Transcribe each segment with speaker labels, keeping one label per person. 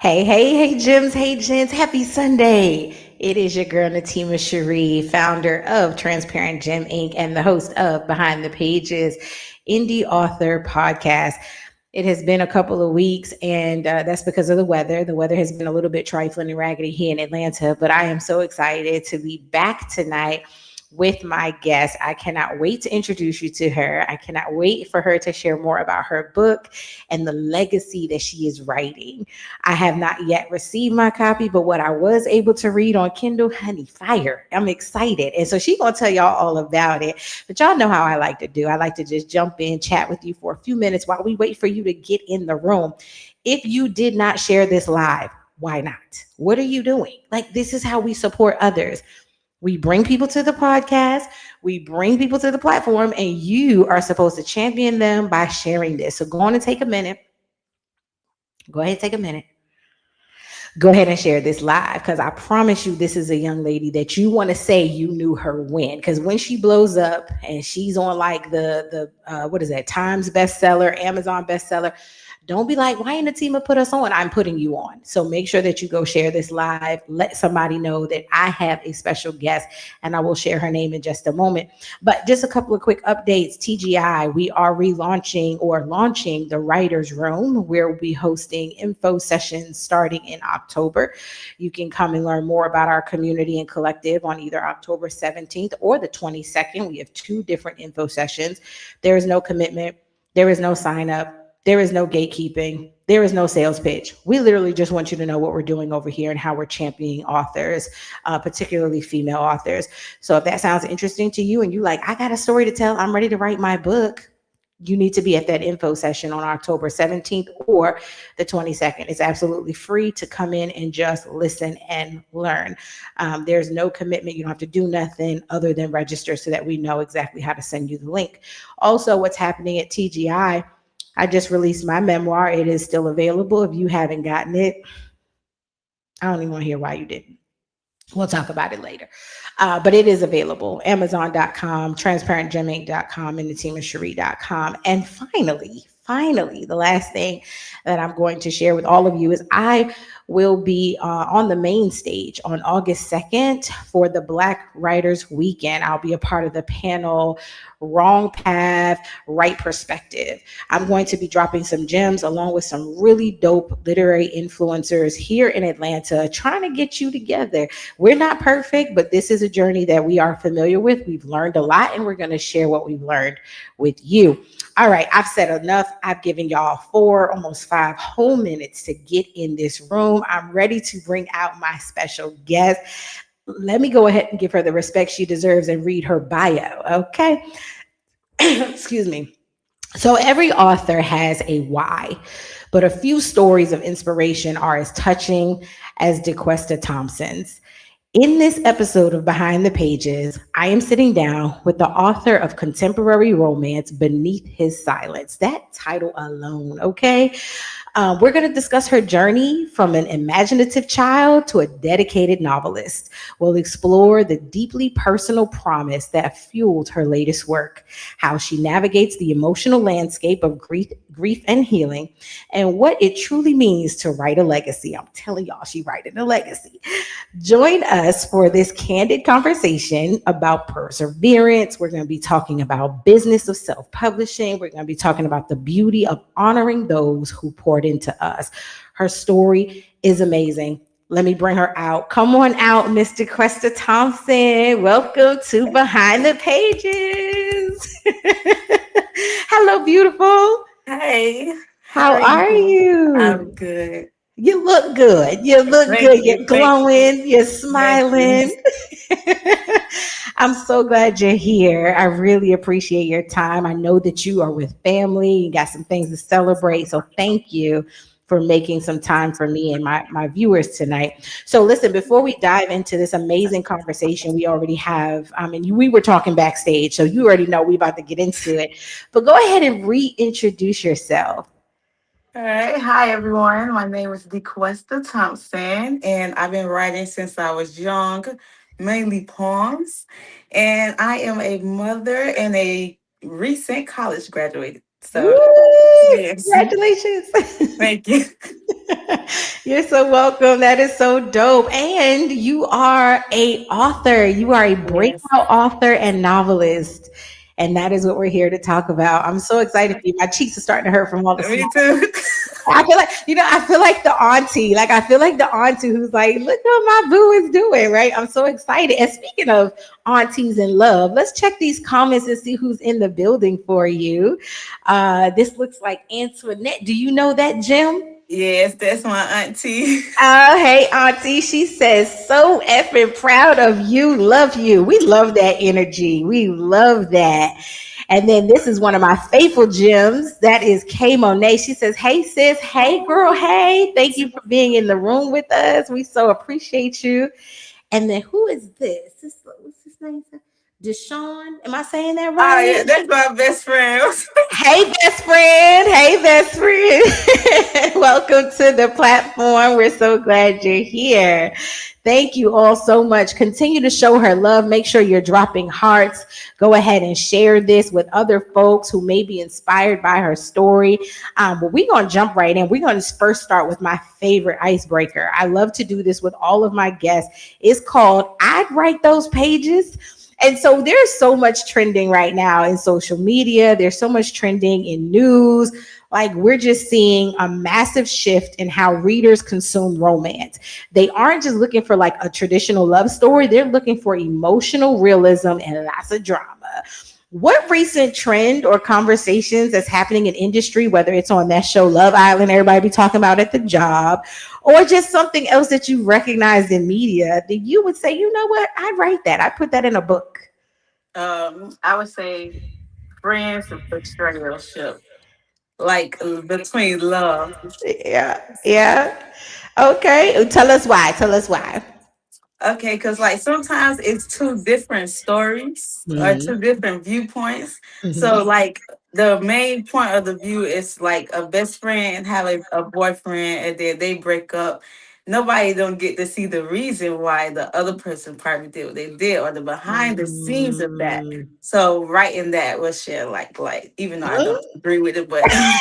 Speaker 1: Hey, Jims, hey, gents, happy Sunday. It is your girl, Natima Cherie, founder of Transparent Gem Inc. and the host of Behind the Pages Indie Author Podcast. It has been a couple of weeks, and that's because of the weather. The weather has been a little bit trifling and raggedy here in Atlanta, but I am so excited to be back tonight with my guest. I cannot wait to introduce you to her. I cannot wait for her to share more about her book and the legacy that she is writing. I have not yet received my copy, but what I was able to read on Kindle, honey, fire. I'm excited. And so she's going to tell y'all all about it. But y'all know how I like to do. I like to just jump in, chat with you for a few minutes while we wait for you to get in the room. If you did not share this live, why not? What are you doing? Like, this is how we support others. We bring people to the podcast, we bring people to the platform, and you are supposed to champion them by sharing this. So go on and take a minute. Go ahead and take a minute. Go ahead and share this live, because I promise you this is a young lady that you want to say you knew her when. Because when she blows up and she's on like the what is that, Times bestseller, Amazon bestseller, don't be like, why ain't the team put us on? I'm putting you on. So make sure that you go share this live. Let somebody know that I have a special guest, and I will share her name in just a moment. But just a couple of quick updates. TGI, we are relaunching or launching the Writer's Room, where we'll be hosting info sessions starting in October. You can come and learn more about our community and collective on either October 17th or the 22nd. We have two different info sessions. There is no commitment. There is no sign up. There is no gatekeeping. There is no sales pitch. We literally just want you to know what we're doing over here and how we're championing authors, particularly female authors. So if that sounds interesting to you and you like, I got a story to tell, I'm ready to write my book, you need to be at that info session on October 17th or the 22nd. It's absolutely free to come in and just listen and learn. There's no commitment. You don't have to do nothing other than register so that we know exactly how to send you the link. Also, what's happening at TGI, I just released my memoir. It is still available. If you haven't gotten it, I don't even want to hear why you didn't. We'll talk about it later. But it is available. Amazon.com, transparentgeminc.com, and natimacherie.com. And finally, the last thing that I'm going to share with all of you is I will be on the main stage on August 2nd for the Black Writers Weekend. I'll be a part of the panel, Wrong Path, Right Perspective. I'm going to be dropping some gems along with some really dope literary influencers here in Atlanta, trying to get you together. We're not perfect, but this is a journey that we are familiar with. We've learned a lot, and we're going to share what we've learned with you. All right, I've said enough. I've given y'all 4, almost 5 whole minutes to get in this room. I'm ready to bring out my special guest. Let me go ahead and give her the respect she deserves and read her bio, okay? Excuse me. So every author has a why, but a few stories of inspiration are as touching as Dequesta Thompson's. In this episode of Behind the Pages, I am sitting down with the author of contemporary romance, Beneath His Silence. That title alone, okay? We're going to discuss her journey from an imaginative child to a dedicated novelist. We'll explore the deeply personal promise that fueled her latest work, how she navigates the emotional landscape of grief and healing, and what it truly means to write a legacy. I'm telling y'all, she's writing a legacy. Join us for this candid conversation about perseverance. We're going to be talking about business of self-publishing. We're going to be talking about the beauty of honoring those who poured into us. Her story is amazing. Let me bring her out. Come on out, Miss Dequesta Thompson. Welcome to Behind the Pages. Hello, beautiful.
Speaker 2: Hey.
Speaker 1: How are you?
Speaker 2: I'm good.
Speaker 1: You look good. You look good. You're glowing. You're smiling. I'm so glad you're here. I really appreciate your time. I know that you are with family. You got some things to celebrate. So thank you for making some time for me and my viewers tonight. So listen, before we dive into this amazing conversation we already have, we were talking backstage, so you already know we're about to get into it. But go ahead and reintroduce yourself.
Speaker 2: All right. Hi, everyone. My name is Dequesta Thompson, and I've been writing since I was young, mainly poems. And I am a mother and a recent college graduate. So,
Speaker 1: Woo!
Speaker 2: yes.
Speaker 1: Congratulations.
Speaker 2: Thank you.
Speaker 1: You're so welcome. That is so dope. And you are a author. You are a
Speaker 2: Yes.
Speaker 1: breakout author and novelist. And that is what we're here to talk about. I'm so excited for you. My cheeks are starting to hurt from all the
Speaker 2: Me
Speaker 1: smiles.
Speaker 2: too.
Speaker 1: I feel like, I feel like the auntie. Like, I feel like the auntie who's like, look what my boo is doing, right? I'm so excited. And speaking of aunties in love, let's check these comments and see who's in the building for you. This looks like Antoinette. Do you know that, Jim?
Speaker 2: Yes, that's my auntie.
Speaker 1: Oh, hey, Auntie. She says, so effing proud of you. Love you. We love that energy. We love that. And then this is one of my faithful gems. That is Kay Monet. She says, hey, sis. Hey, girl. Hey, thank you for being in the room with us. We so appreciate you. And then who is this? What's his name? Deshaun. Am I saying that
Speaker 2: Oh yeah,
Speaker 1: right?
Speaker 2: that's my best friend.
Speaker 1: Hey, best friend. Hey, best friend. Welcome to the platform. We're so glad you're here. Thank you all so much. Continue to show her love. Make sure you're dropping hearts. Go ahead and share this with other folks who may be inspired by her story. But we're going to jump right in. We're going to first start with my favorite icebreaker. I love to do this with all of my guests. It's called I'd Write Those Pages. And so there's so much trending right now in social media. There's so much trending in news. Like we're just seeing a massive shift in how readers consume romance. They aren't just looking for like a traditional love story. They're looking for emotional realism and lots of drama. What recent trend or conversations that's happening in industry, whether it's on that show Love Island, everybody be talking about at the job, or just something else that you recognized in media that you would say, you know what, I'd write that. I put that in a book.
Speaker 2: I would say friends and betrayalship, like between love.
Speaker 1: Yeah. Yeah. Okay. Tell us why. Tell us why.
Speaker 2: Okay, because like sometimes it's two different stories or two
Speaker 1: Mm-hmm.
Speaker 2: different viewpoints. So
Speaker 1: Mm-hmm.
Speaker 2: like the main point of the view is like a best friend have a boyfriend and then they break up. Nobody don't get to see the reason why the other person probably did what they did or the behind the scenes of that.
Speaker 1: Mm-hmm.
Speaker 2: So writing that was share like even though I don't agree with it, but
Speaker 1: I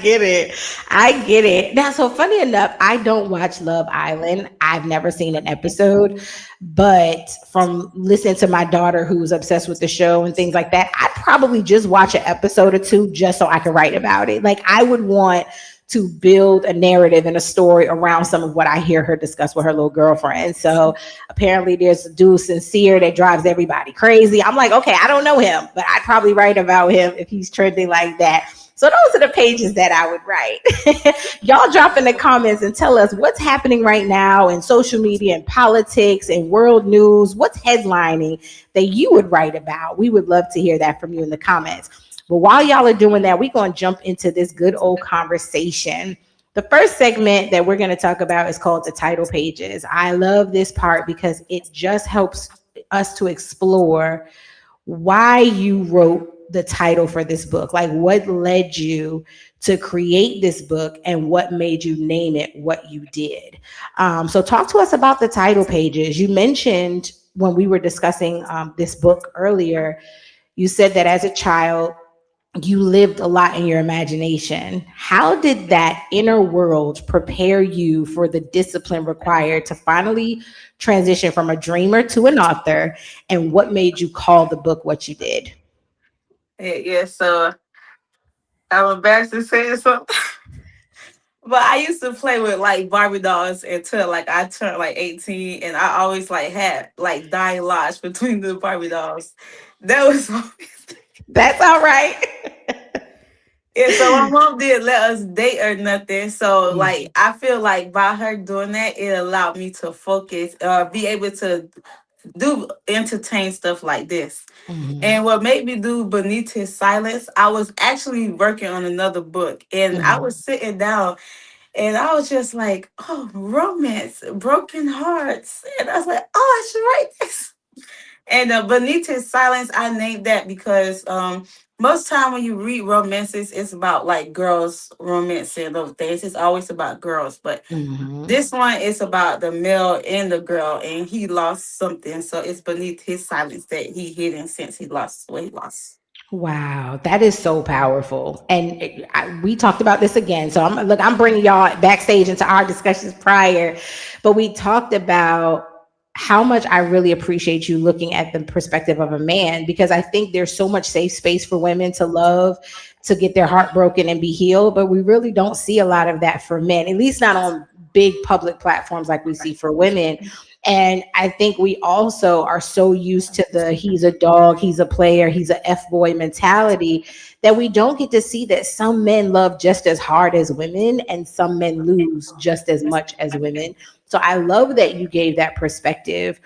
Speaker 1: get it. I get it. Now, so funny enough, I don't watch Love Island. I've never seen an episode, but from listening to my daughter who's obsessed with the show and things like that, I'd probably just watch an episode or two just so I could write about it. Like I would want to build a narrative and a story around some of what I hear her discuss with her little girlfriend. So apparently there's a dude sincere that drives everybody crazy. I'm like, okay, I don't know him, but I'd probably write about him if he's trending like that. So those are the pages that I would write. Y'all drop in the comments and tell us what's happening right now in social media and politics and world news. What's headlining that you would write about? We would love to hear that from you in the comments. But while y'all are doing that, we're going to jump into this good old conversation. The first segment that we're going to talk about is called the title pages. I love this part because it just helps us to explore why you wrote the title for this book. Like what led you to create this book and what made you name it what you did. So talk to us about the title pages. You mentioned when we were discussing this book earlier, you said that as a child, you lived a lot in your imagination. How did that inner world prepare you for the discipline required to finally transition from a dreamer to an author? And what made you call the book what you did?
Speaker 2: yeah, so I'm embarrassed to say something. But I used to play with like Barbie dolls until like I turned like 18 and I always like had like dialogues between the Barbie dolls. That was
Speaker 1: That's all right.
Speaker 2: yeah, so my mom didn't let us date or nothing. So like I feel like by her doing that, it allowed me to focus be able to do entertain stuff like this.
Speaker 1: Mhm.
Speaker 2: And what made me do Beneath His Silence, I was actually working on another book and I was
Speaker 1: Mhm.
Speaker 2: sitting down and I was just like, oh, romance, broken hearts. And I was like, oh, I should write this. And Beneath His Silence, I named that because most time when you read romances, it's about like girls romancing those things. It's always about girls. But
Speaker 1: Mhm.
Speaker 2: this one is about the male and the girl, and he lost something. So it's beneath his silence that he hidden since he lost what he lost.
Speaker 1: Wow, that is so powerful. And we talked about this again. So I'm bringing y'all backstage into our discussions prior, but we talked about how much I really appreciate you looking at the perspective of a man, because I think there's so much safe space for women to love, to get their heart broken and be healed, but we really don't see a lot of that for men, at least not on big public platforms like we see for women. And I think we also are so used to the he's a dog, he's a player, he's a F boy mentality, that we don't get to see that some men love just as hard as women and some men lose just as much as women. So I love that you gave that perspective.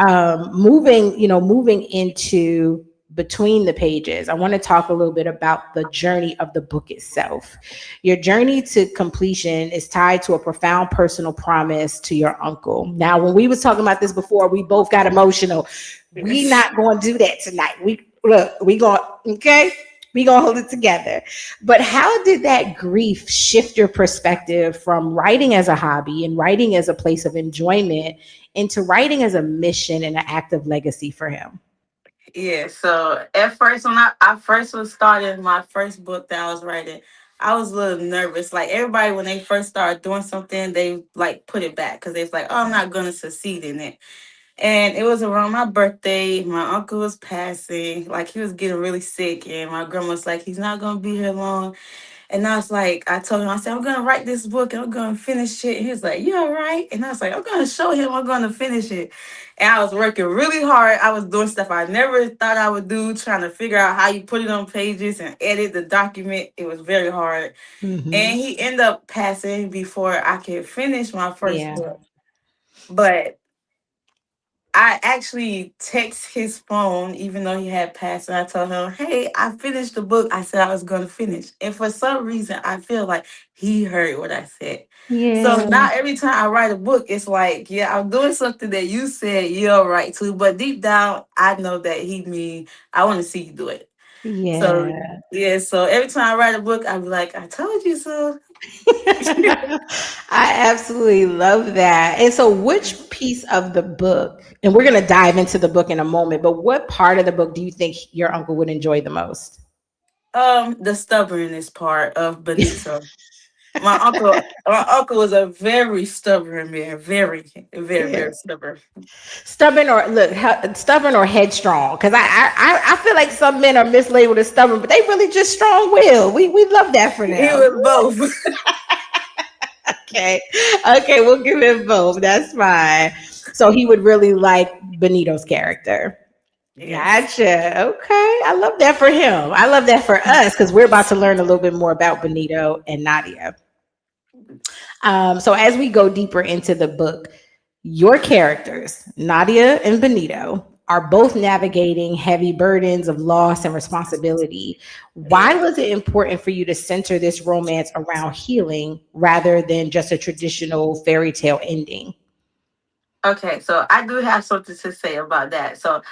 Speaker 1: Moving into between the pages, I want to talk a little bit about the journey of the book itself. Your journey to completion is tied to a profound personal promise to your uncle. Now, when we was talking about this before, we both got emotional. We not going to do that tonight. We going, okay? We gonna hold it together. But how did that grief shift your perspective from writing as a hobby and writing as a place of enjoyment into writing as a mission and an active legacy for him?
Speaker 2: Yeah, so at first when I first was starting my first book that I was writing, I was a little nervous. Like everybody when they first started doing something, they like put it back because they was like, oh, I'm not gonna succeed in it. And it was around my birthday. My uncle was passing, like he was getting really sick, and my grandma was like, he's not gonna be here long. And I was like, I told him, I said, I'm gonna write this book and I'm gonna finish it. And he was like, you all right? And I was like, I'm gonna show him I'm gonna finish it. And I was working really hard. I was doing stuff I never thought I would do, trying to figure out how you put it on pages and edit the document. It was very hard. And
Speaker 1: Hmm.
Speaker 2: he ended up passing before I could finish my first
Speaker 1: Yeah.
Speaker 2: book. But I actually text his phone, even though he had passed, and I told him, "Hey, I finished the book. I said I was going to finish." And for some reason, I feel like he heard what I said. So
Speaker 1: Yeah.
Speaker 2: now every time I write a book, it's like, yeah, I'm doing something that you said you're right to, but deep down, I know that he mean I want to see you do it. So
Speaker 1: Yeah.
Speaker 2: yeah, so every time I write a book, I be like, "I told you so."
Speaker 1: I absolutely love that. And so, which piece of the book, and we're going to dive into the book in a moment, but what part of the book do you think your uncle would enjoy the most?
Speaker 2: The stubbornness part of Benito. My uncle was a very stubborn man,
Speaker 1: Yeah.
Speaker 2: very stubborn.
Speaker 1: Stubborn or look, stubborn or headstrong? Because I feel like some men are mislabeled as stubborn, but they really just strong willed. We love that for
Speaker 2: He
Speaker 1: them.
Speaker 2: was both.
Speaker 1: Okay, okay, we'll give him both. That's fine. So he would really like Benito's character.
Speaker 2: Yes.
Speaker 1: Gotcha. Okay. I love that for him. I love that for us because we're about to learn a little bit more about Benito and Nadia. So as we go deeper into the book, your characters, Nadia and Benito, are both navigating heavy burdens of loss and responsibility. Why
Speaker 2: Yeah.
Speaker 1: was it important for you to center this romance around healing rather than just a traditional fairy tale ending?
Speaker 2: Okay, so I do have something to say about that. So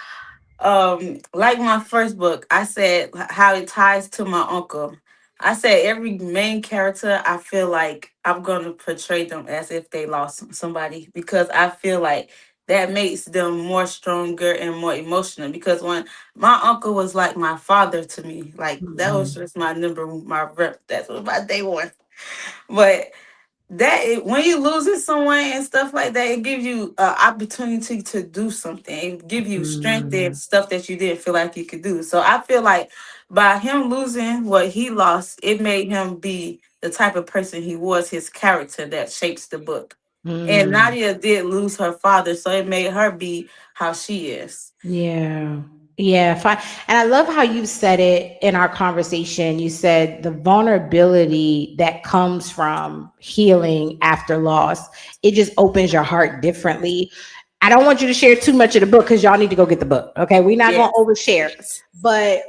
Speaker 2: like my first book, I said how it ties to my uncle. I said every main character, I feel like I'm gonna portray them as if they lost somebody because I feel like that makes them more stronger and more emotional. Because when my uncle was like my father to me, like that was
Speaker 1: Mhm.
Speaker 2: just my rep. That's what my day one. But when you losing someone and stuff like that, it gives you an opportunity to do something. It give you strength and
Speaker 1: Mm,
Speaker 2: stuff that you didn't feel like you could do. So I feel like by him losing what he lost, it made him be the type of person he was, his character that shapes the book. And
Speaker 1: mm.
Speaker 2: Nadia did lose her father, so it made her be how she is.
Speaker 1: Yeah. Yeah, fine. And I love how you said it in our conversation. You said the vulnerability that comes from healing after loss, it just opens your heart differently. I don't want you to share too much of the book because y'all need to go get the book. Okay. We're not going to
Speaker 2: Yes.
Speaker 1: overshare. But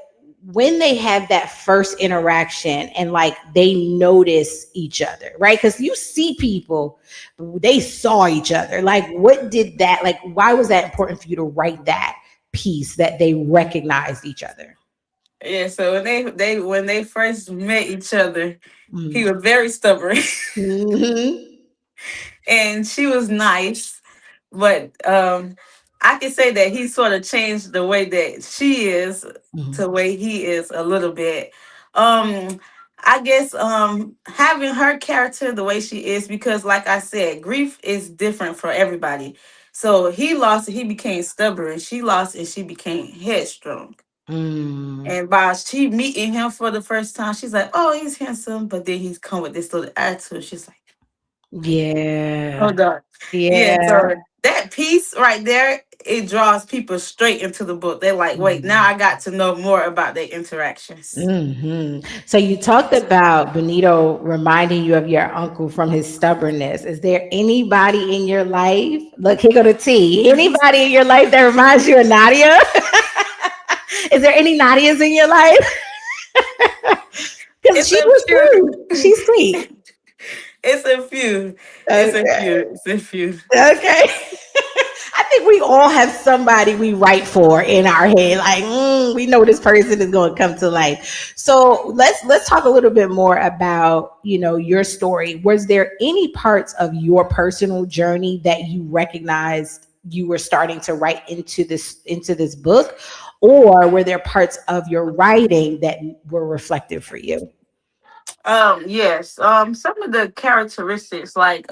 Speaker 1: when they have that first interaction and like they notice each other, right? Because you see people, they saw each other. Like, what did that, like, why was that important for you to write that piece that they recognized each other?
Speaker 2: Yeah, so when they first met each other, he was very stubborn.
Speaker 1: Mm-hmm.
Speaker 2: And she was nice, but I can say that he sort of changed the way that she is to the
Speaker 1: Mhm.
Speaker 2: way he is a little bit. Um, I guess having her character the way she is, because like I said, grief is different for everybody. So he lost and he became stubborn. She lost and she became headstrong.
Speaker 1: Mm.
Speaker 2: And by she meeting him for the first time, she's like, "Oh, he's handsome," but then he's come with this little attitude. She's like, "Wait,
Speaker 1: Yeah.
Speaker 2: hold on." Yeah,
Speaker 1: Yeah.
Speaker 2: so that piece right there, it draws people straight into the book. They're like, "Wait, now
Speaker 1: Mhm.
Speaker 2: I got to know more about their interactions."
Speaker 1: So you talked about Benito reminding you of your uncle from his stubbornness. Is there anybody in your life? Look, here go the T. Anybody in your life that reminds you of Nadia? Is there any Nadias in your life? Because
Speaker 2: It's
Speaker 1: she
Speaker 2: a
Speaker 1: was sweet.
Speaker 2: few.
Speaker 1: She's sweet.
Speaker 2: It's a few. It's a
Speaker 1: Okay.
Speaker 2: few. It's a few.
Speaker 1: Okay. I think we all have somebody we write for in our head. Like, we know this person is going to come to life. So let's talk a little bit more about your story. Was there any parts of your personal journey that you recognized you were starting to write into this book, or were there parts of your writing that were reflective for you?
Speaker 2: Yes. Some of the characteristics, like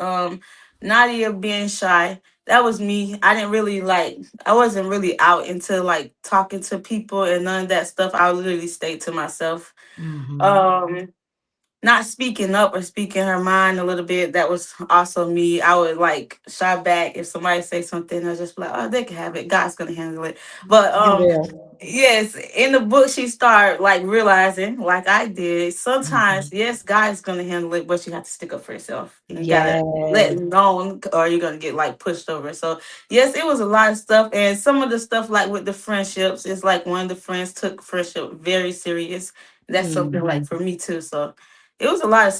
Speaker 2: Nadia being shy, that was me. I didn't really like. I wasn't really out into like talking to people and none of that stuff. I literally stayed to myself.
Speaker 1: Hmm.
Speaker 2: Um, Not speaking up or speaking her mind a little bit. That was also me. I would like shy back if somebody say something. I was just be like, oh, they can have it. God's gonna handle it. But
Speaker 1: You will.
Speaker 2: yes, in the book she started like realizing, like I did, sometimes
Speaker 1: Mhm.
Speaker 2: yes, God is gonna handle it, but you have to stick up for yourself. And you gotta let
Speaker 1: Yes.
Speaker 2: it known or you're gonna get like pushed over. So yes, it was a lot of stuff. And some of the stuff like with the friendships, it's like one of the friends took friendship very serious. That's something like
Speaker 1: Mhm.
Speaker 2: for me too. So it was a lot of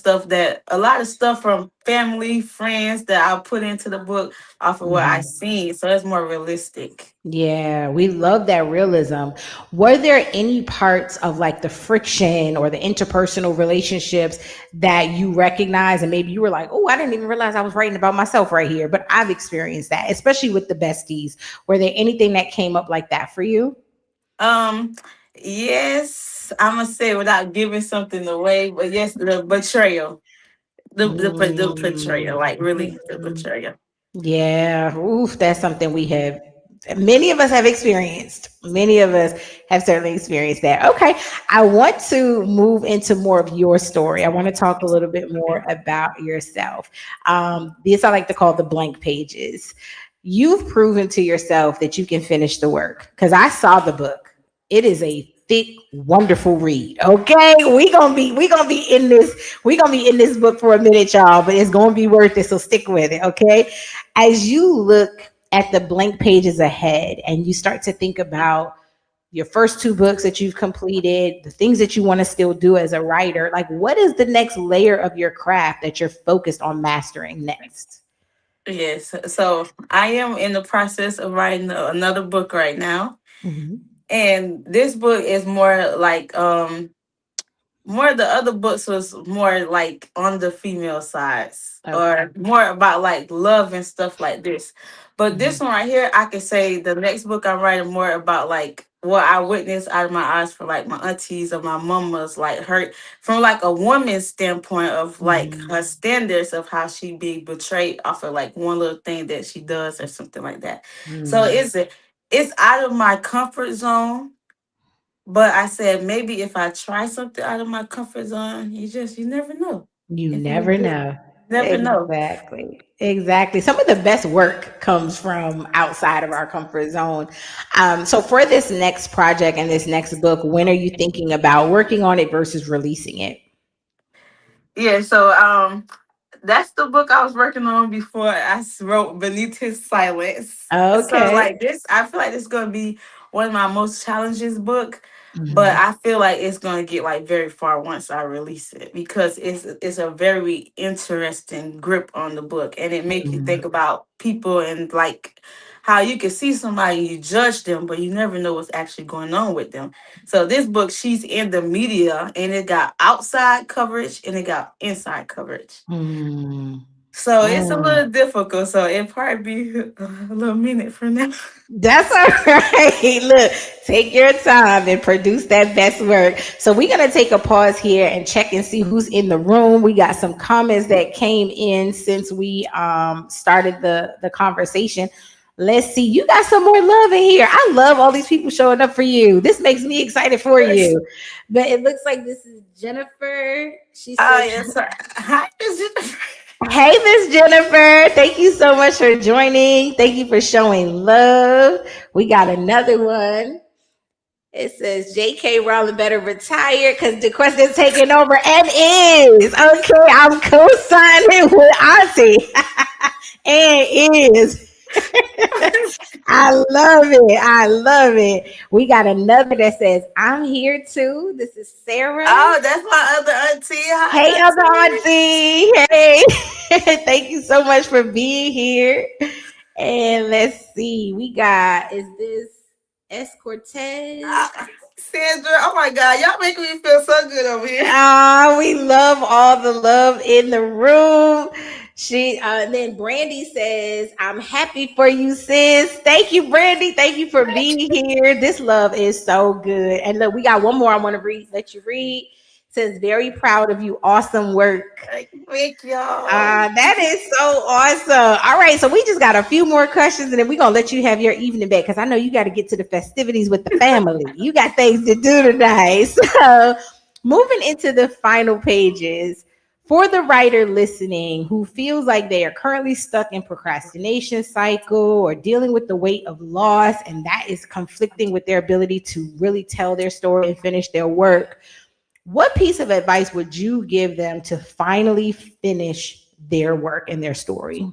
Speaker 2: stuff from family, friends that I put into the book off of what I
Speaker 1: Mhm.
Speaker 2: seen. So it's more realistic.
Speaker 1: Yeah, we love that realism. Were there any parts of like the friction or the interpersonal relationships that you recognize and maybe you were like, oh, I didn't even realize I was writing about myself right here, but I've experienced that, especially with the besties. Were there anything that came up like that for you?
Speaker 2: Um, yes, I'm gonna say without giving something away, but yes, the betrayal, the betrayal, like really the
Speaker 1: Mhm.
Speaker 2: betrayal.
Speaker 1: Yeah, oof, that's something we have. Many of us have experienced. Many of us have certainly experienced that. Okay, I want to move into more of your story. I want to talk a little bit more about yourself. This I like to call the blank pages. You've proven to yourself that you can finish the work because I saw the book. It is a thick, wonderful read. Okay, we gonna be in this. We gonna be in this book for a minute, y'all. But it's gonna be worth it. So stick with it. Okay, as you look at the blank pages ahead and you start to think about your first two books that you've completed, the things that you want to still do as a writer, like what is the next layer of your craft that you're focused on mastering next?
Speaker 2: Yes, so I am in the process of writing another book right now,
Speaker 1: Mhm.
Speaker 2: and this book is more like more of the other books was more like on the female sides
Speaker 1: Okay.
Speaker 2: or more about like love and stuff like this. But this
Speaker 1: Mhm.
Speaker 2: one right here, I could say the next book I'm writing more about like what I witnessed out of my eyes for like my aunties or my mamas, like her from like a woman's standpoint of like
Speaker 1: Mhm.
Speaker 2: her standards of how she be betrayed off of like one little thing that she does or something like that. So
Speaker 1: Mhm.
Speaker 2: it's out of my comfort zone, but I said maybe if I try something out of my comfort zone, you never know.
Speaker 1: You
Speaker 2: If you
Speaker 1: never
Speaker 2: do,
Speaker 1: know.
Speaker 2: never know.
Speaker 1: Exactly. Exactly. Some of the best work comes from outside of our comfort zone. So, for this next project and this next book, when are you thinking about working on it versus releasing it?
Speaker 2: Yeah, so that's the book I was working on before wrote Beneath His Silence. So
Speaker 1: Okay.
Speaker 2: like this, I feel like this is gonna be one of my most challenging book, but
Speaker 1: Mhm.
Speaker 2: I feel like it's gonna get like very far once I release it because it's a very interesting grip on the book and it make you think
Speaker 1: Mhm.
Speaker 2: about people and like how you can see somebody, you judge them, but you never know what's actually going on with them. So this book, she's in the media and it got outside coverage and it got inside coverage.
Speaker 1: Mm.
Speaker 2: So it's a
Speaker 1: Mm.
Speaker 2: little difficult. So it probably be a little minute from now.
Speaker 1: That's all right. Look, take your time and produce that best work. So we're gonna take a pause here and check and see who's in the room. We got some comments that came in since we started the conversation. Let's see. You got some more love in here. I love all these people showing up for you. This makes me excited for you. But it looks like this is Jennifer. She
Speaker 2: Oh,
Speaker 1: says,
Speaker 2: yes, sir. Hi, Miss Jennifer.
Speaker 1: "Hey, Miss Jennifer. Thank you so much for joining. Thank you for showing love." We got another one. It says J.K. Rowling better retire because Dequesta is taking over and is. Okay, I'm co-signing with Auntie. And is. I love it. I love it. We got another that says, I'm here too. This is Sarah.
Speaker 2: Oh, that's my other auntie.
Speaker 1: Hey,
Speaker 2: Hi,
Speaker 1: other
Speaker 2: auntie.
Speaker 1: auntie. Hey. Thank you so much for being here. And let's see. We got, is this S. Cortez?
Speaker 2: Sandra, oh my God, y'all making me feel so good over here.
Speaker 1: Ah, we love all the love in the room. And then Brandy says, "I'm happy for you, sis." Thank you, Brandy. Thank you for being here. This love is so good. And look, we got one more I want to read. Let you read. It says, "Very proud of you. Awesome work."
Speaker 2: Thank y'all.
Speaker 1: That is so awesome. All right, so we just got a few more questions, and then we're gonna let you have your evening back because I know you got to get to the festivities with the family. You got things to do tonight. So, moving into the final pages for the writer listening who feels like they are currently stuck in procrastination cycle or dealing with the weight of loss, and that is conflicting with their ability to really tell their story and finish their work. What piece of advice would you give them to finally finish their work and their story?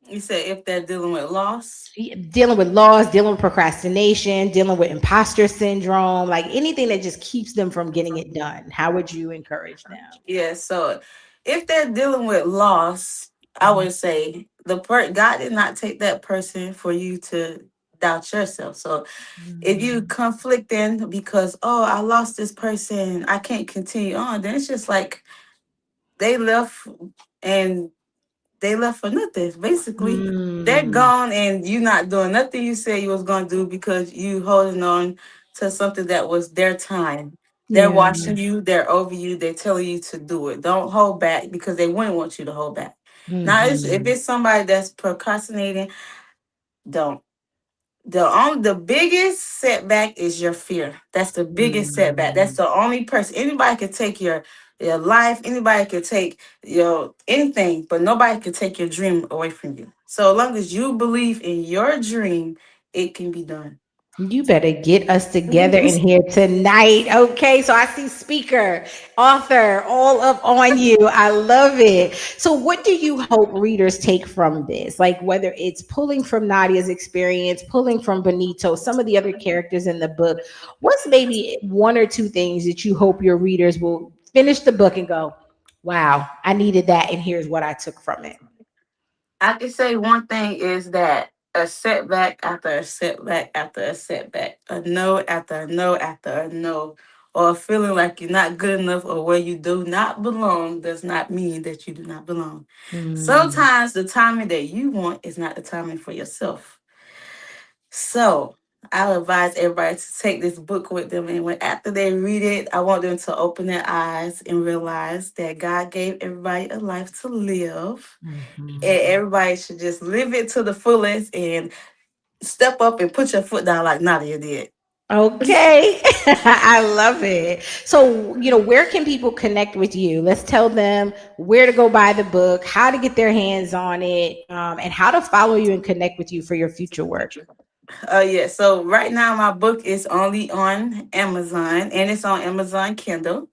Speaker 2: You said if they're dealing with loss.
Speaker 1: Dealing with loss, dealing with procrastination, dealing with imposter syndrome, like anything that just keeps them from getting it done. How would you encourage them?
Speaker 2: Yeah, so if they're dealing with loss, I would say God did not take that person for you to doubt yourself. So if you
Speaker 1: Mm,
Speaker 2: conflicting because I lost this person, I can't continue on, then it's just like they left and they left for nothing. Basically, they're
Speaker 1: mm,
Speaker 2: gone, and you not doing nothing you said you was gonna do because you holding on to something that was their time. They're
Speaker 1: yeah.
Speaker 2: watching you. They're over you. They're telling you to do it. Don't hold back because they wouldn't want you to hold back. Now, if
Speaker 1: Mhm.
Speaker 2: it's somebody that's procrastinating, don't. The biggest setback is your fear. That's the biggest setback. That's
Speaker 1: Mm.
Speaker 2: the only person. Anybody can take your life. Anybody can take your anything, but nobody can take your dream away from you. So as long as you believe in your dream, it can be done.
Speaker 1: You better get us together in here tonight. Okay, so I see speaker, author, all up on you. I love it. So, what do you hope readers take from this? Like, whether it's pulling from Nadia's experience, pulling from Benito, some of the other characters in the book, what's maybe one or two things that you hope your readers will finish the book and go, wow, I needed that, and here's what I took from it?
Speaker 2: I can say one thing is that a setback after a setback after a setback, a no after a no after a no, or feeling like you're not good enough or where you do not belong does not mean that you do not belong.
Speaker 1: Mm,
Speaker 2: Sometimes the timing that you want is not the timing for yourself. So I'll advise everybody to take this book with them, and when after they read it, I want them to open their eyes and realize that God gave everybody a life to live, and
Speaker 1: mhm.
Speaker 2: everybody should just live it to the fullest and step up and put your foot down like Nadia did.
Speaker 1: Okay. I love it. So, where can people connect with you? Let's tell them where to go buy the book, how to get their hands on it, and how to follow you and connect with you for your future work.
Speaker 2: Yeah, so right now my book is only on Amazon and it's on Amazon Kindle.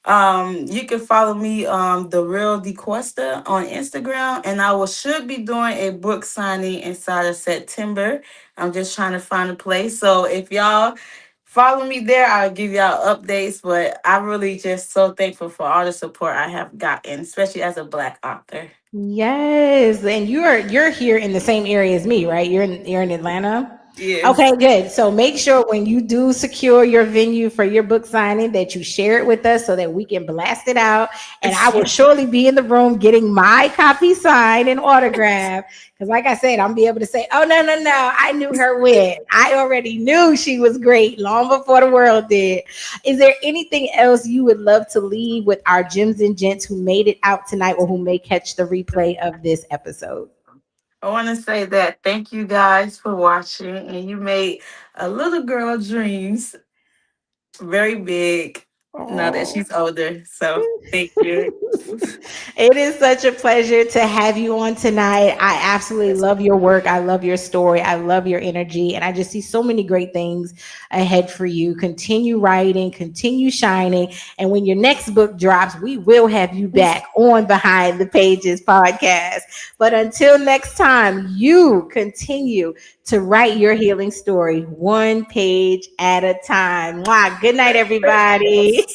Speaker 2: You can follow me, the real Dequesta on Instagram, and I will should be doing a book signing inside of September. I'm just trying to find a place. So if y'all follow me there, I'll give y'all updates. But I'm really just so thankful for all the support I have gotten, especially as a Black author.
Speaker 1: Yes, and you're here in the same area as me, right? You're in Atlanta.
Speaker 2: Yes.
Speaker 1: Okay, good. So make sure when you do secure your venue for your book signing that you share it with us so that we can blast it out. And I will surely be in the room getting my copy signed and autographed. Because, like I said, I'm be able to say, "Oh no, I knew her when. I already knew she was great long before the world did." Is there anything else you would love to leave with our gems and gents who made it out tonight or who may catch the replay of this episode?
Speaker 2: I want to say that thank you guys for watching, and you made a little girl dreams very big now that
Speaker 1: Oh.
Speaker 2: she's older. So thank you.
Speaker 1: It is such a pleasure to have you on tonight. I absolutely love your work. I love your story. I love your energy. And I just see so many great things ahead for you. Continue writing, continue shining. And when your next book drops, we will have you back on Behind the Pages podcast. But until next time, you continue to write your healing story one page at a time. Mwah. Good night, everybody.